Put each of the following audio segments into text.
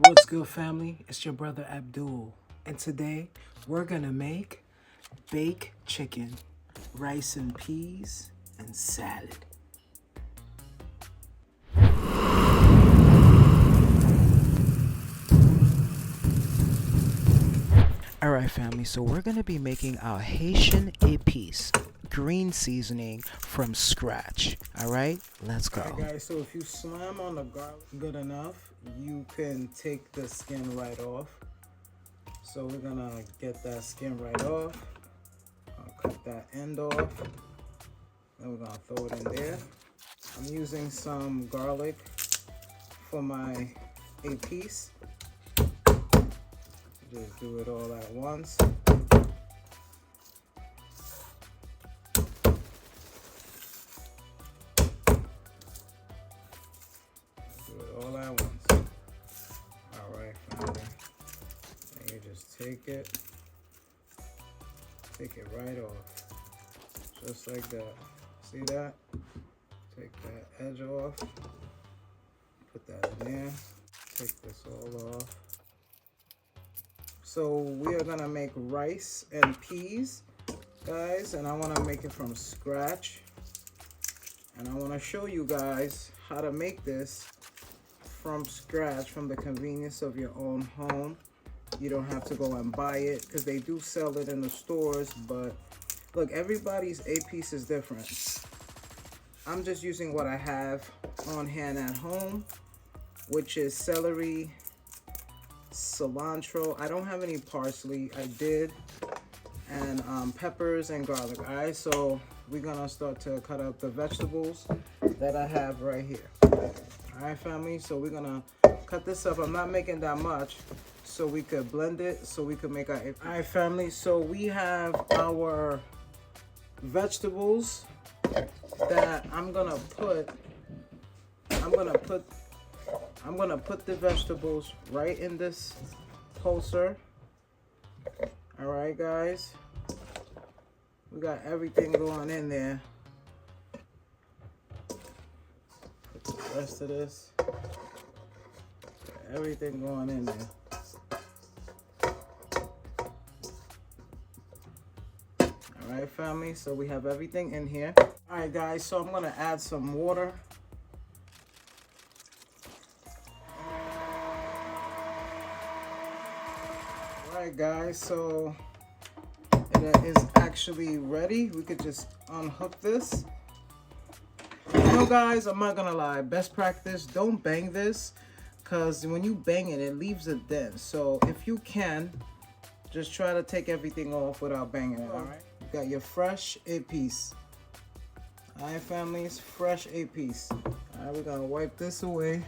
What's good, family? It's your brother Abdul, and today we're gonna make baked chicken, rice and peas, and salad. Alright, family, so we're gonna be making our Haitian Epis green seasoning from scratch. Alright, let's go. Alright, guys, so if you slam on the garlic good enough, you can take the skin right off. So we're gonna get that skin right off. I'll cut that end off. Then we're gonna throw it in there. I'm using some garlic for my Epis. Just do it all at once. Do it all at once. Alright, family. And you just take it right off. Just like that. See that? Take that edge off. Put that in there. Take this all off. So we are gonna make rice and peas, guys, and I wanna make it from scratch. And I wanna show you guys how to make this from scratch, from the convenience of your own home. You don't have to go and buy it, because they do sell it in the stores, but look, everybody's Epis is different. I'm just using what I have on hand at home, which is celery, cilantro. I don't have any parsley. I did, and peppers and garlic. All right, so we're gonna start to cut up the vegetables that I have right here. All right, family, so we're gonna cut this up. I'm not making that much, so we could blend it, so we could make our... All right, family, so we have our vegetables that I'm gonna put the vegetables right in this pulser. All right, guys, we got everything going in there. Put the rest of this, got everything going in there. All right, family, so we have everything in here. All right, guys, so I'm gonna add some water. Alright, guys, so it is actually ready. We could just unhook this. You know, guys, I'm not gonna lie, best practice, don't bang this, because when you bang it, it leaves a dent. So if you can, just try to take everything off without banging it. Alright, you got your fresh Epis. Alright, families, fresh Epis. Alright, we're gonna wipe this away.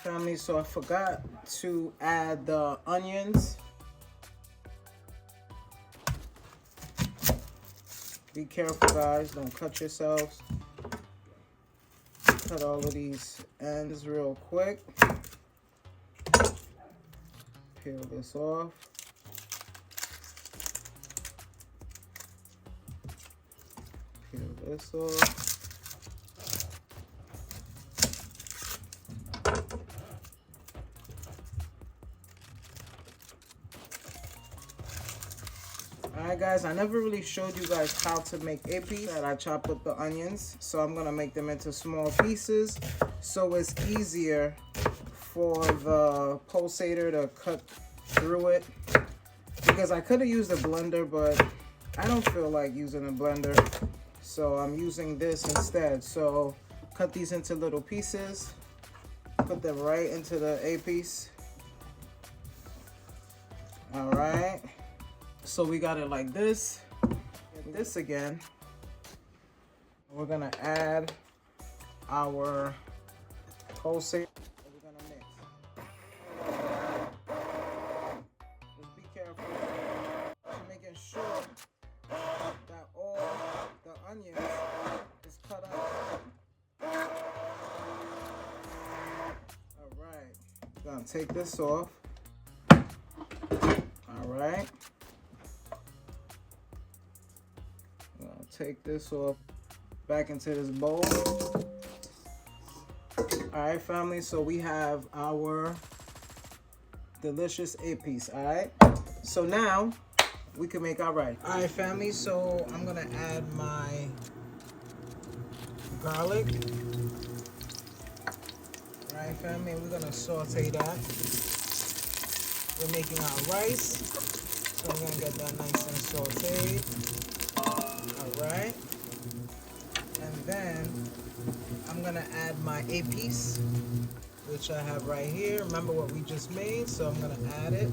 Family, so I forgot to add the onions. Be careful, guys, don't cut yourselves. Cut all of these ends real quick. Peel this off. Peel this off. Alright, guys, I never really showed you guys how to make epis. I chop up the onions, so I'm gonna make them into small pieces so it's easier for the pulsator to cut through it, because I could have used a blender, but I don't feel like using a blender, so I'm using this instead. So cut these into little pieces, put them right into the epis. All right, so we got it like this. And this again, we're gonna add our pulsator. We're gonna mix. Just be careful. Just making sure that all the onions is cut up. All right, gonna take this off. All right. I'm gonna take this off back into this bowl. Alright family, so we have our delicious epis, alright? So now we can make our rice. Alright family, so I'm gonna add my garlic. Alright family, and we're gonna saute that. We're making our rice, so I'm gonna get that nice and sauteed. Alright. And then I'm gonna add my epis, which I have right here. Remember what we just made, so I'm gonna add it.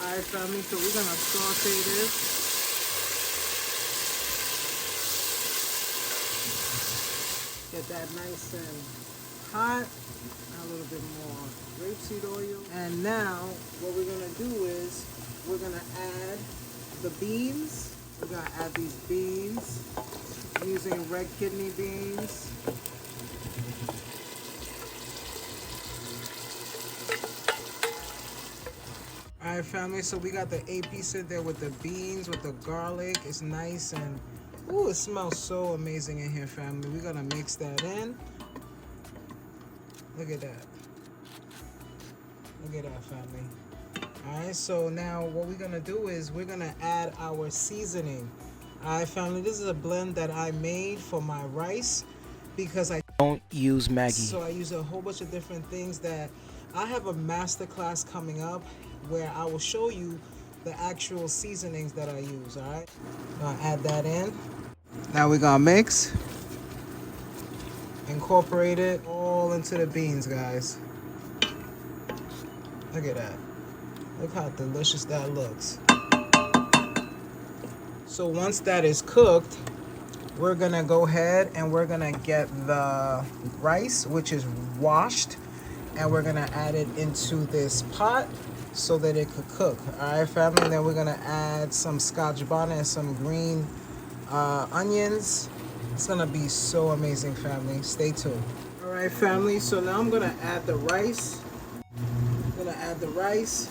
Alright family, so we're gonna saute this. Get that nice and hot. A little bit more rapeseed oil. And now what we're gonna do is we're gonna add the beans. We're gonna add these beans. I'm using red kidney beans. Alright family, so we got the epis in there with the beans, with the garlic. It's nice and ooh, it smells so amazing in here family. We're gonna mix that in. Look at that. Look at that family. Alright, so now what we're gonna do is we're gonna add our seasoning. Alright family, this is a blend that I made for my rice because I don't use Maggi. So I use a whole bunch of different things that I have a master class coming up where I will show you the actual seasonings that I use, alright? Gonna add that in. Now we're gonna mix. Incorporate it all into the beans, guys. Look at that. Look how delicious that looks. So once that is cooked, we're gonna go ahead and we're gonna get the rice, which is washed, and we're gonna add it into this pot so that it could cook. All right, family, and then we're gonna add some scotch bonnet and some green onions. It's gonna be so amazing, family. Stay tuned. All right, family, so now I'm gonna add the rice. I'm gonna add the rice.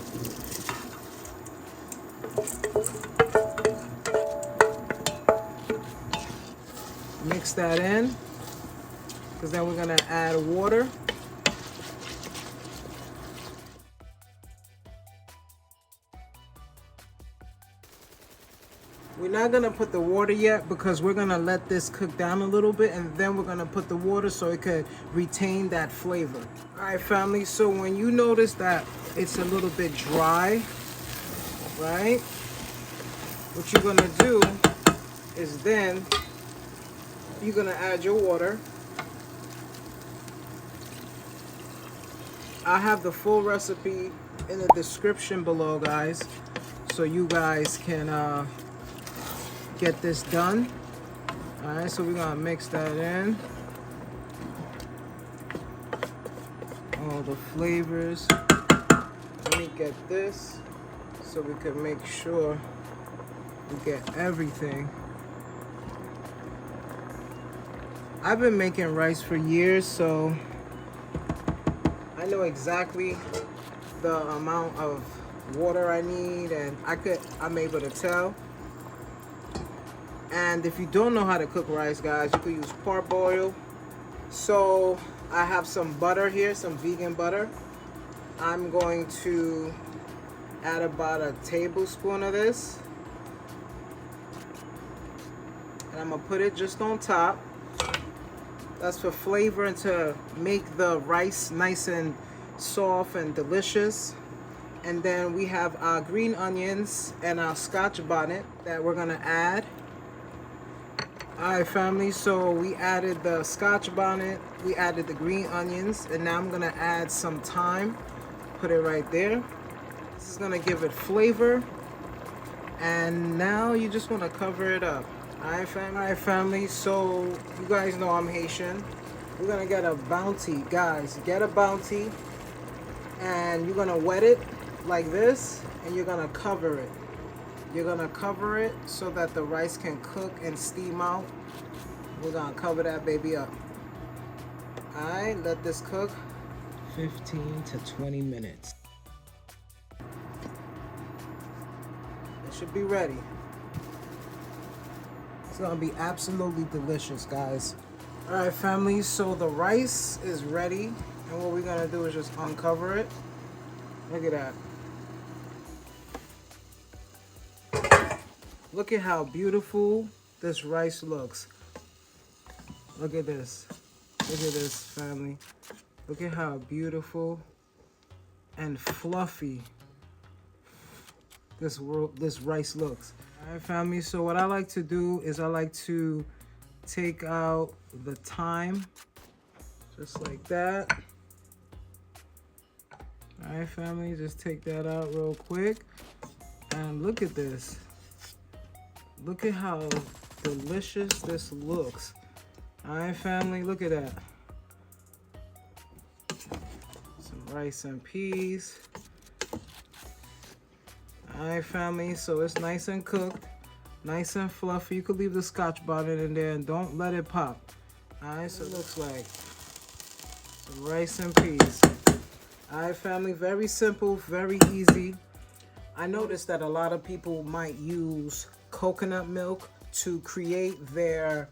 Mix that in, because then we're gonna add water. We're not gonna put the water yet because we're gonna let this cook down a little bit, and then we're gonna put the water so it could retain that flavor. All right, family, so when you notice that it's a little bit dry, right? What you're gonna do is then you're gonna add your water. I have the full recipe in the description below, guys, so you guys can get this done. All right, so we're gonna mix that in. All the flavors. Let me get this so we can make sure we get everything. I've been making rice for years, so I know exactly the amount of water I need, and I'm able to tell. And if you don't know how to cook rice, guys, you could use parboil. So I have some butter here, some vegan butter. I'm going to add about a tablespoon of this. And I'm gonna put it just on top. That's for flavor and to make the rice nice and soft and delicious. And then we have our green onions and our scotch bonnet that we're gonna add. Alright, family, so we added the scotch bonnet, we added the green onions, and now I'm gonna add some thyme. Put it right there. This is gonna give it flavor. And now you just wanna cover it up. Alright, family, so you guys know I'm Haitian. We're gonna get a bounty, guys. Get a bounty, and you're gonna wet it like this, and you're gonna cover it. You're gonna cover it so that the rice can cook and steam out. We're gonna cover that baby up. Alright, let this cook 15 to 20 minutes. It should be ready. It's gonna be absolutely delicious, guys. All right, family, so the rice is ready, and what we're gonna do is just uncover it. Look at that. Look at how beautiful this rice looks. Look at this. Look at this, family. Look at how beautiful and fluffy this rice looks. All right, family, so what I like to do is I like to take out the thyme, just like that. All right, family, just take that out real quick. And look at this. Look at how delicious this looks. All right, family, look at that. Some rice and peas. All right, family, so it's nice and cooked, nice and fluffy. You could leave the Scotch bonnet in there and don't let it pop. All right, so it looks like some rice and peas. All right, family, very simple, very easy. I noticed that a lot of people might use coconut milk to create their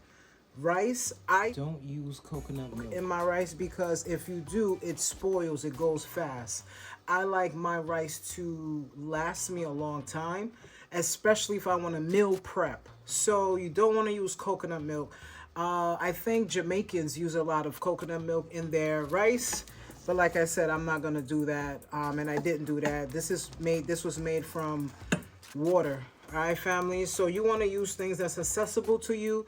rice. I don't use coconut milk in my rice because if you do, it spoils, it goes fast. I like my rice to last me a long time, especially if I want to meal prep. So you don't want to use coconut milk. I think Jamaicans use a lot of coconut milk in their rice, but like I said, I'm not gonna do that, and I didn't do that. This was made from water. All right, family. So you want to use things that's accessible to you,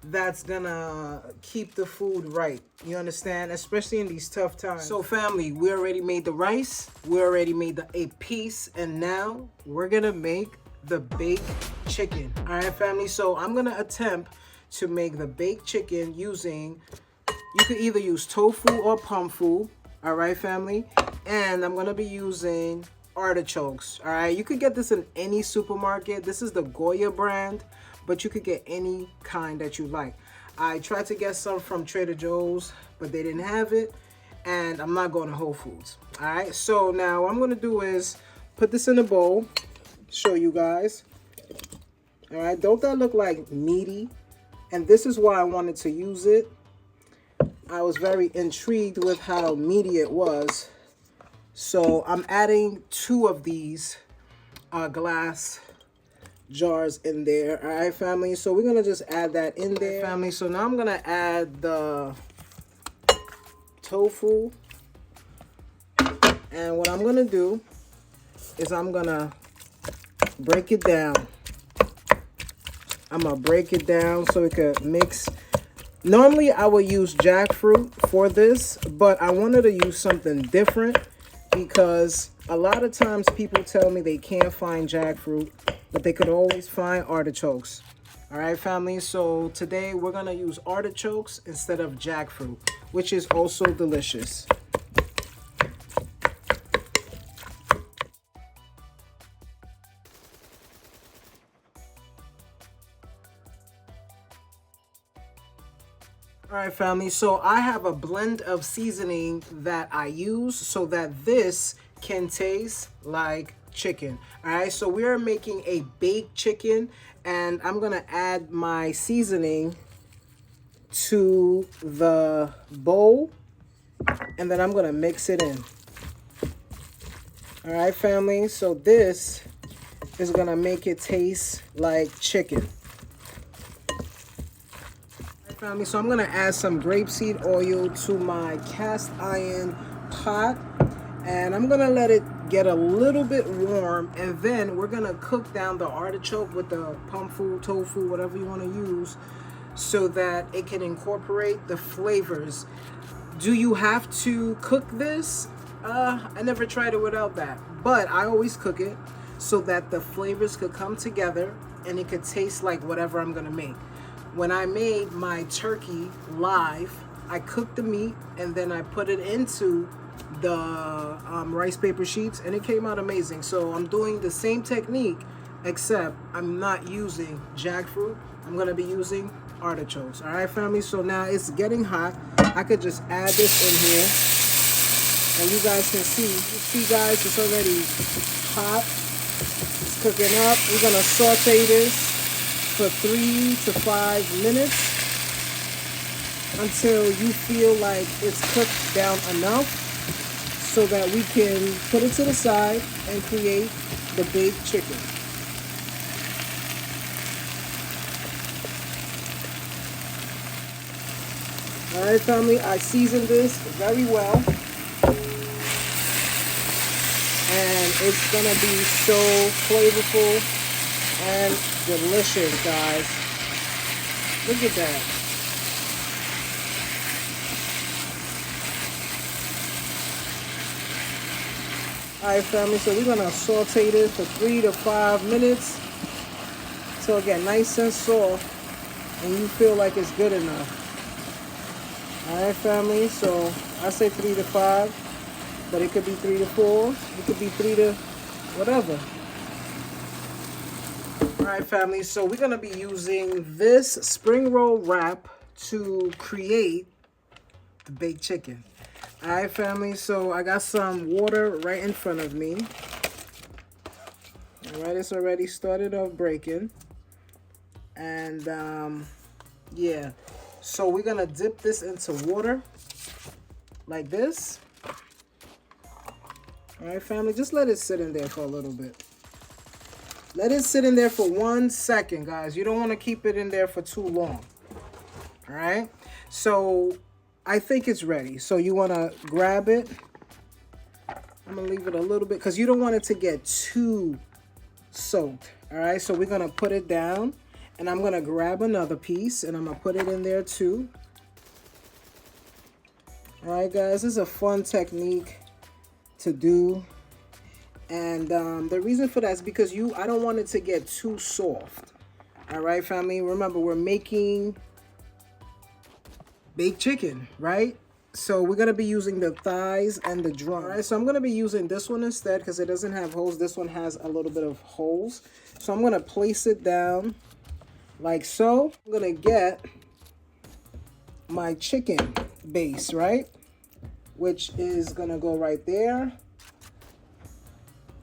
that's gonna keep the food right. You understand? Especially in these tough times. So family, we already made the rice, we already made the epis, and now we're gonna make the baked chicken. All right, family. So I'm gonna attempt to make the baked chicken using, you could either use tofu or pumfu. All right, family. And I'm gonna be using artichokes. All right, you could get this in any supermarket. This is the Goya brand, but you could get any kind that you like. I tried to get some from Trader Joe's, but they didn't have it, and I'm not going to Whole Foods. All right, so now what I'm gonna do is put this in a bowl, show you guys. All right, don't that look like meaty? And this is why I wanted to use it. I was very intrigued with how meaty it was. So I'm adding 2 of these glass jars in there. All right, family, so we're gonna just add that in there, family. So now I'm gonna add the tofu, and what I'm gonna do is I'm gonna break it down. I'm gonna break it down so it could mix. Normally I would use jackfruit for this, but I wanted to use something different because a lot of times people tell me they can't find jackfruit, but they could always find artichokes. All right, family, so today we're gonna use artichokes instead of jackfruit, which is also delicious. All right, family, so I have a blend of seasoning that I use so that this can taste like chicken. All right, so we are making a baked chicken, and I'm gonna add my seasoning to the bowl, and then I'm gonna mix it in. All right, family, so this is gonna make it taste like chicken. Family, so I'm gonna add some grapeseed oil to my cast iron pot, and I'm gonna let it get a little bit warm, and then we're gonna cook down the artichoke with the pumfu, tofu, whatever you want to use, so that it can incorporate the flavors. Do you have to cook this? I never tried it without that, but I always cook it so that the flavors could come together and it could taste like whatever I'm gonna make. When I made my turkey live, I cooked the meat and then I put it into the rice paper sheets, and it came out amazing. So I'm doing the same technique, except I'm not using jackfruit. I'm gonna be using artichokes. All right, family, so now it's getting hot. I could just add this in here, and you guys can see. You see, guys, it's already hot. It's cooking up. We're gonna saute this. for 3 to 5 minutes until you feel like it's cooked down enough so that we can put it to the side and create the baked chicken. All right, family, I seasoned this very well. And it's gonna be so flavorful and delicious, guys. Look at that. All right, family, so we're gonna saute this for 3 to 5 minutes till it gets nice and soft and you feel like it's good enough. All right, family, so I say 3 to 5, but it could be 3 to 4. It could be 3 to whatever. All right, family, so we're gonna be using this spring roll wrap to create the baked chicken. All right, family, so I got some water right in front of me. All right, it's already started off breaking. And yeah, so we're gonna dip this into water like this. All right, family, just let it sit in there for a little bit. Let it sit in there for 1 second, guys. You don't want to keep it in there for too long. All right, so I think it's ready. So you want to grab it. I'm gonna leave it a little bit because you don't want it to get too soaked. All right, so we're gonna put it down. And I'm gonna grab another piece and I'm gonna put it in there too. All right, guys, this is a fun technique to do. And the reason for that is because I don't want it to get too soft. All right, family, remember we're making baked chicken, right? So we're gonna be using the thighs and the drum. All right, so I'm gonna be using this one instead because it doesn't have holes. This one has a little bit of holes. So I'm gonna place it down like so. I'm gonna get my chicken base, right? Which is gonna go right there.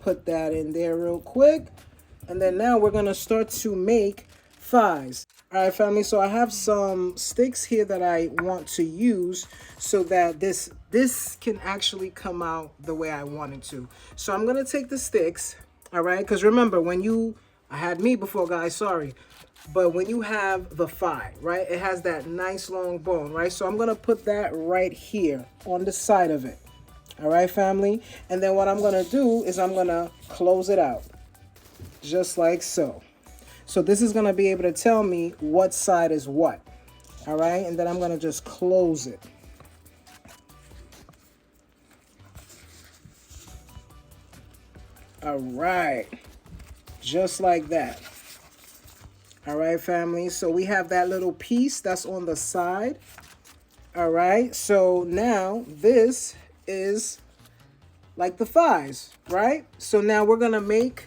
Put that in there real quick. And then now we're gonna start to make thighs. All right, family, so I have some sticks here that I want to use so that this can actually come out the way I want it to. So I'm gonna take the sticks, all right? Because remember, I had meat before, guys, sorry. But when you have the thigh, right, it has that nice long bone, right? So I'm gonna put that right here on the side of it. All right, family? And then what I'm gonna do is I'm gonna close it out, just like so. So this is gonna be able to tell me what side is what. All right, and then I'm gonna just close it. All right, just like that. All right, family, so we have that little piece that's on the side. All right, so now this is like the thighs, right? So now we're gonna make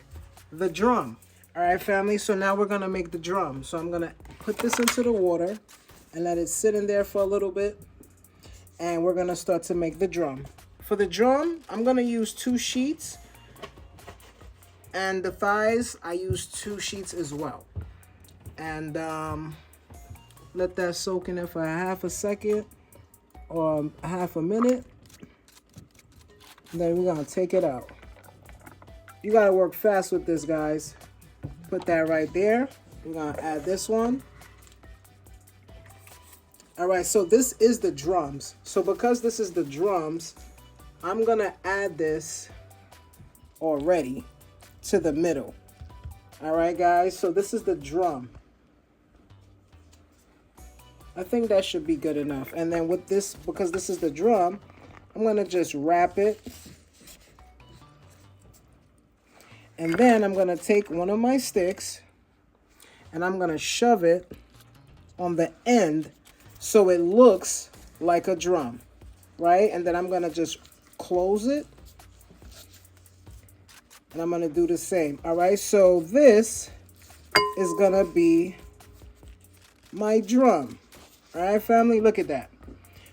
the drum. All right, family, so now we're gonna make the drum. So I'm gonna put this into the water and let it sit in there for a little bit. And we're gonna start to make the drum. For the drum, I'm gonna use 2 sheets. And the thighs, I use 2 sheets as well. And let that soak in there for a half a second or a half a minute. And then we're gonna take it out. You gotta work fast with this, guys. Put that right there. We're gonna add this one. All right, so this is the drums. So because this is the drums, I'm gonna add this already to the middle. All right, guys, so this is the drum. I think that should be good enough. And then with this, because this is the drum, I'm gonna just wrap it. And then I'm gonna take one of my sticks and I'm gonna shove it on the end so it looks like a drum, right? And then I'm gonna just close it. And I'm gonna do the same, all right? So this is gonna be my drum. All right, family, look at that.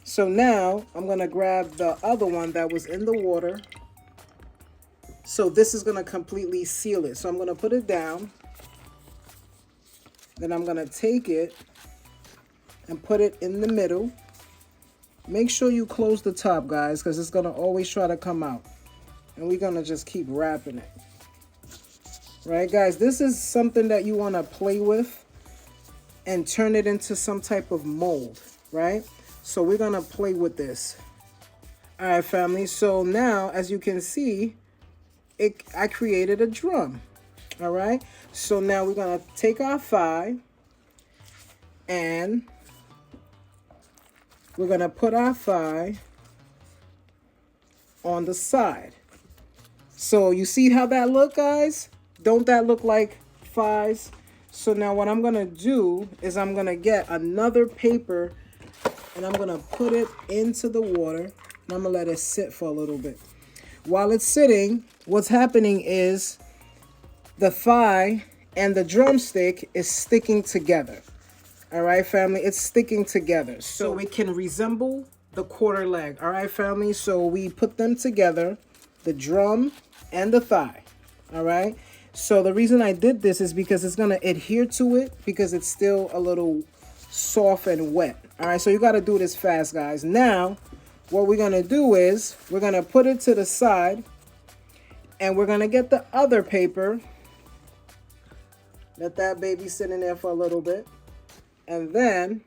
So now I'm gonna grab the other one that was in the water. So this is gonna completely seal it. So I'm gonna put it down. Then I'm gonna take it and put it in the middle. Make sure you close the top, guys, because it's gonna always try to come out. And we're gonna just keep wrapping it. Right, guys, this is something that you wanna play with and turn it into some type of mold, right? So we're gonna play with this. All right, family, so now, as you can see, I created a drum, all right? So now we're gonna take our thigh and we're gonna put our thigh on the side. So you see how that look, guys? Don't that look like thighs? So now what I'm gonna do is I'm gonna get another paper and I'm gonna put it into the water and I'm gonna let it sit for a little bit. While it's sitting, what's happening is the thigh and the drumstick is sticking together. All right, family, it's sticking together. So it can resemble the quarter leg. All right, family, so we put them together, the drum and the thigh. All right, so the reason I did this is because it's gonna adhere to it because it's still a little soft and wet. All right, so you gotta do this fast, guys. Now, what we're gonna do is we're gonna put it to the side and we're gonna get the other paper. Let that baby sit in there for a little bit. And then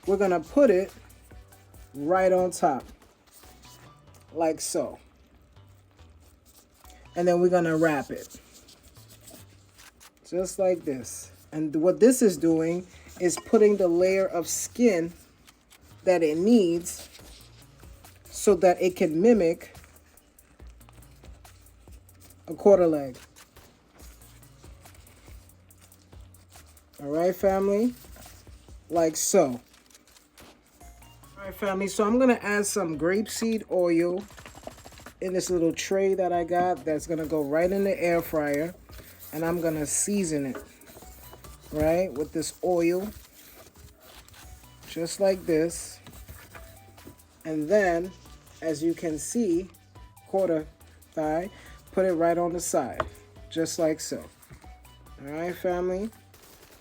we're gonna put it right on top, like so. And then we're gonna wrap it, just like this. And what this is doing is putting the layer of skin that it needs so that it can mimic a quarter leg. All right, family, like so. All right, family, so I'm gonna add some grapeseed oil in this little tray that I got that's gonna go right in the air fryer, and I'm gonna season it, right, with this oil, just like this. And then, as you can see, quarter thigh, put it right on the side, just like so. All right, family.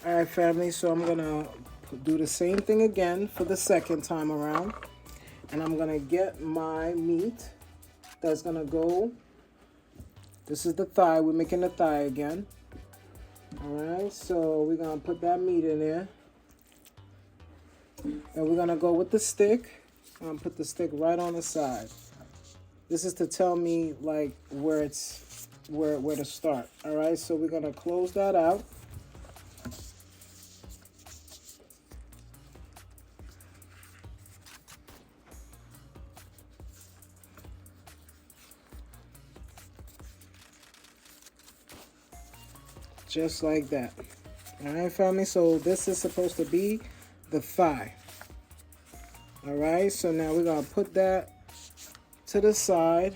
All right, family, so I'm gonna do the same thing again for the second time around. And I'm gonna get my meat that's gonna go, this is the thigh, we're making the thigh again. All right, so we're gonna put that meat in there. And we're gonna go with the stick. I'm gonna put the stick right on the side. This is to tell me like where to start. All right, so we're gonna close that out. Just like that. All right, family, so this is supposed to be the thigh. All right, so now we're gonna put that to the side.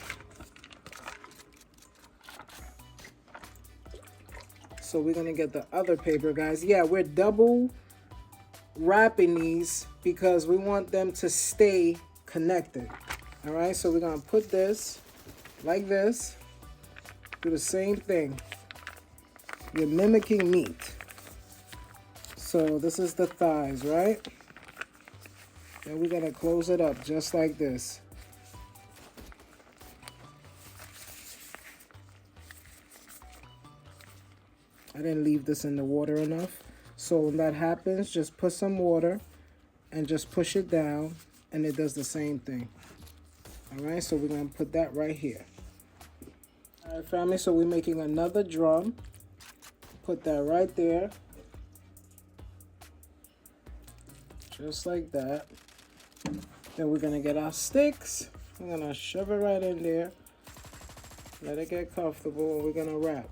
So we're gonna get the other paper, guys. Yeah, we're double wrapping these because we want them to stay connected. All right, so we're gonna put this like this. Do the same thing. You're mimicking meat. So this is the thighs, right? And we're gonna close it up just like this. I didn't leave this in the water enough. So when that happens, just put some water and just push it down and it does the same thing. All right, so we're gonna put that right here. All right, family, so we're making another drum. Put that right there. Just like that. Then we're gonna get our sticks. We're gonna shove it right in there. Let it get comfortable and we're gonna wrap.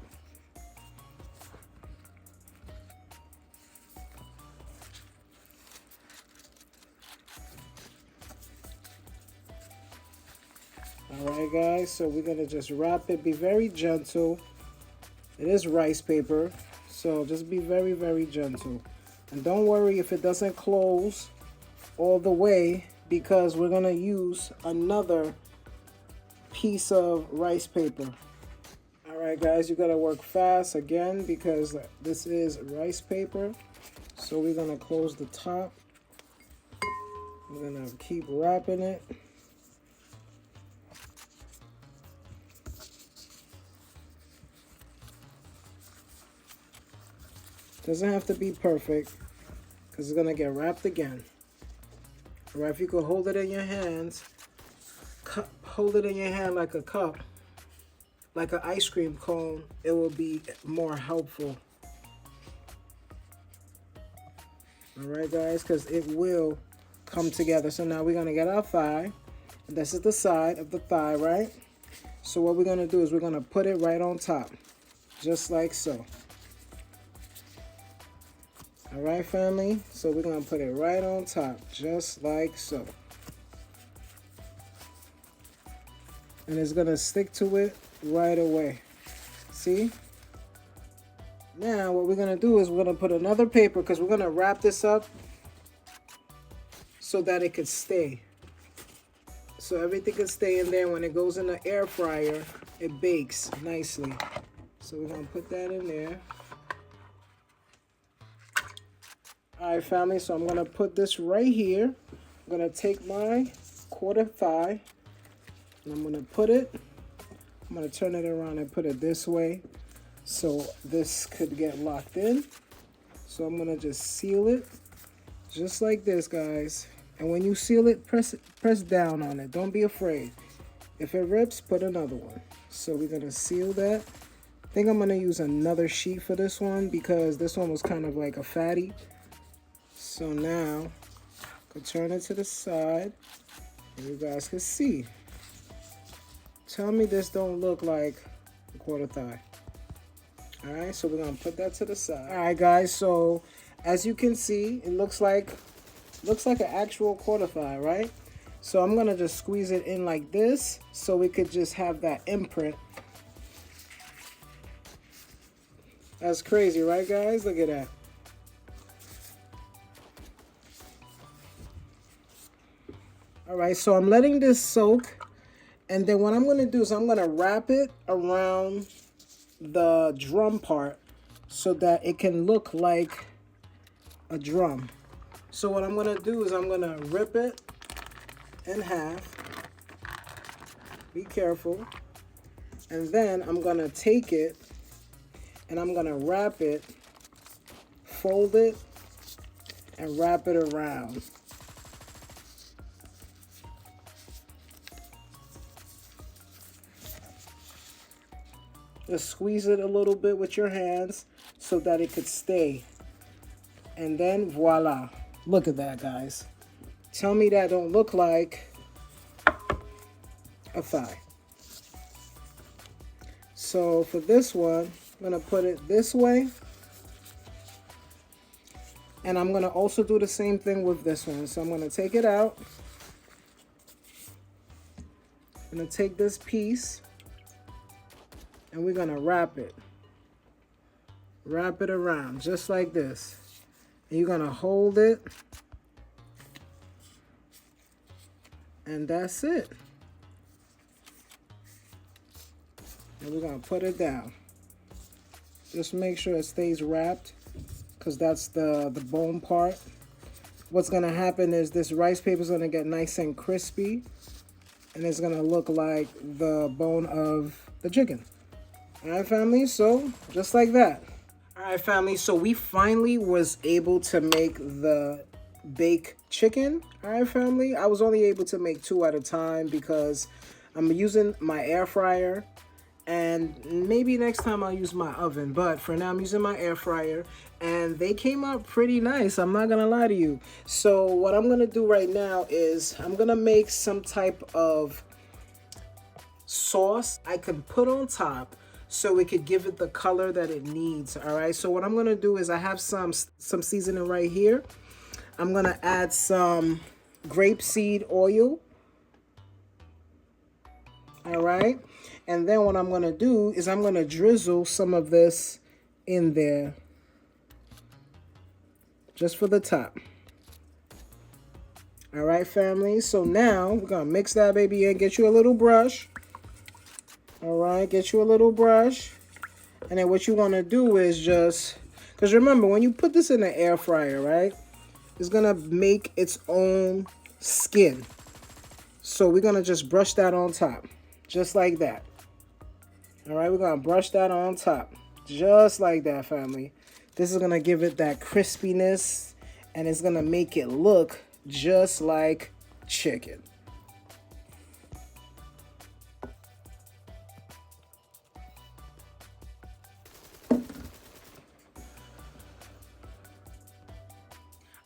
Alright guys, so we're gonna just wrap it. Be very gentle. It is rice paper, so just be very, very gentle. And don't worry if it doesn't close all the way because we're gonna use another piece of rice paper. All Alright guys, you gotta work fast again because this is rice paper. So we're gonna close the top. We're gonna keep wrapping it. Doesn't have to be perfect because it's gonna get wrapped again. Alright, if you could hold it in your hands, hold it in your hand like a cup, like an ice cream cone, it will be more helpful. Alright guys, because it will come together. So now we're gonna get our thigh. This is the side of the thigh, right? So what we're gonna do is we're gonna put it right on top, just like so. Alright family, so we're going to put it right on top, just like so. And it's going to stick to it right away. See? Now what we're going to do is we're going to put another paper because we're going to wrap this up so that it could stay. So everything can stay in there. When it goes in the air fryer, it bakes nicely. So we're going to put that in there. Alright family, so I'm going to put this right here. I'm going to take my quarter thigh and I'm going to put it, I'm going to turn it around and put it this way so this could get locked in. So I'm going to just seal it just like this guys. And when you seal it, press down on it. Don't be afraid. If it rips, put another one. So we're going to seal that. I think I'm going to use another sheet for this one because this one was kind of like a fatty. So now, I can turn it to the side, and you guys can see. Tell me this don't look like a quarter thigh. All right, so we're gonna put that to the side. All right, guys. So as you can see, it looks like an actual quarter thigh, right? So I'm gonna just squeeze it in like this, so we could just have that imprint. That's crazy, right, guys? Look at that. All right, so I'm letting this soak, and then what I'm going to do is I'm going to wrap it around the drum part so that it can look like a drum. So what I'm going to do is I'm going to rip it in half. Be careful. And then I'm going to take it and I'm going to wrap it, fold it, and wrap it around. Just squeeze it a little bit with your hands so that it could stay. And then voila. Look at that, guys. Tell me that don't look like a thigh. So for this one, I'm going to put it this way. And I'm going to also do the same thing with this one. So I'm going to take it out. I'm going to take this piece. And we're going to wrap it. Wrap it around just like this. And you're going to hold it. And that's it. And we're going to put it down. Just make sure it stays wrapped because that's the bone part. What's going to happen is this rice paper is going to get nice and crispy. And it's going to look like the bone of the chicken. All right, family, so just like that. All right, family, so we finally was able to make the baked chicken. All right, family, I was only able to make 2 at a time because I'm using my air fryer, and maybe next time I'll use my oven, but for now I'm using my air fryer, and they came out pretty nice. I'm not gonna lie to you. So what I'm gonna do right now is I'm gonna make some type of sauce I could put on top so it could give it the color that it needs. All right, so what I'm gonna do is I have some seasoning right here. I'm gonna add some grapeseed oil. All right, and then what I'm gonna do is I'm gonna drizzle some of this in there just for the top. All right, family, so now we're gonna mix that baby in. Get you a little brush. All right, get you a little brush. And then what you want to do is just, because remember, when you put this in the air fryer, right, it's going to make its own skin. So we're going to just brush that on top, just like that. All right, we're going to brush that on top, just like that, family. This is going to give it that crispiness, and it's going to make it look just like chicken.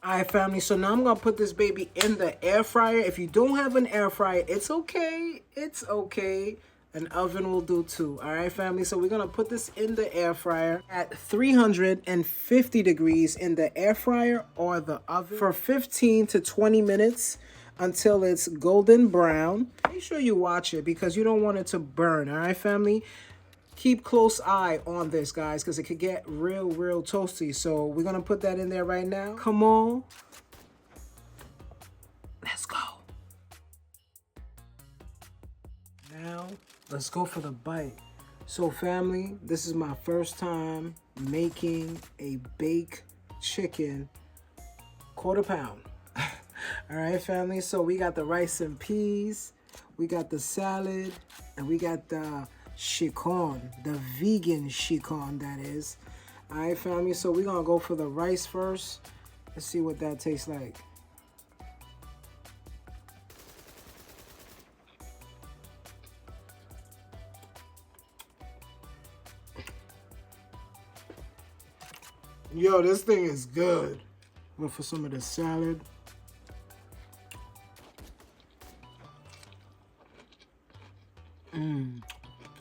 Alright, family, so now I'm going to put this baby in the air fryer. If you don't have an air fryer, it's okay. It's okay. An oven will do too. Alright, family, so we're going to put this in the air fryer at 350 degrees in the air fryer or the oven for 15 to 20 minutes until it's golden brown. Make sure you watch it because you don't want it to burn. Alright, family? Keep close eye on this, guys, because it could get real toasty. So we're going to put that in there right now. Come on. Let's go. Now, let's go for the bite. So, family, this is my first time making a baked chicken quarter pound. All right, family. So we got the rice and peas. We got the salad. And we got the chicken, the vegan chicken, that is. All right, family, so we're gonna go for the rice first. Let's see what that tastes like. Yo, this thing is good. Go for some of the salad.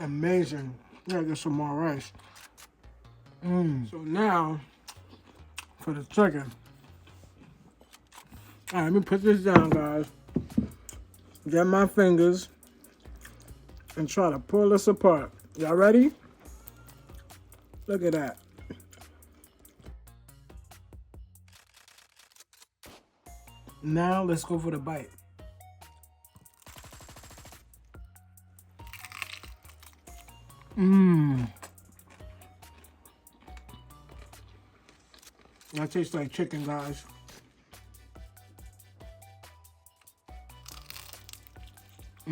Amazing. Gotta get some more rice. So now, for the chicken. All right, let me put this down, guys. Get my fingers and try to pull this apart. Y'all ready? Look at that. Now let's go for the bite. That tastes like chicken, guys. I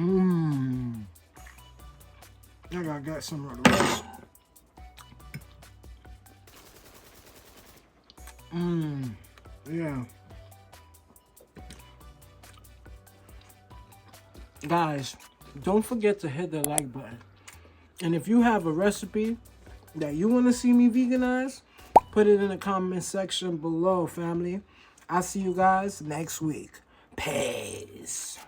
gotta get some of the rest. Yeah. Guys, don't forget to hit the like button. And if you have a recipe that you want to see me veganize, put it in the comment section below, family. I'll see you guys next week. Peace.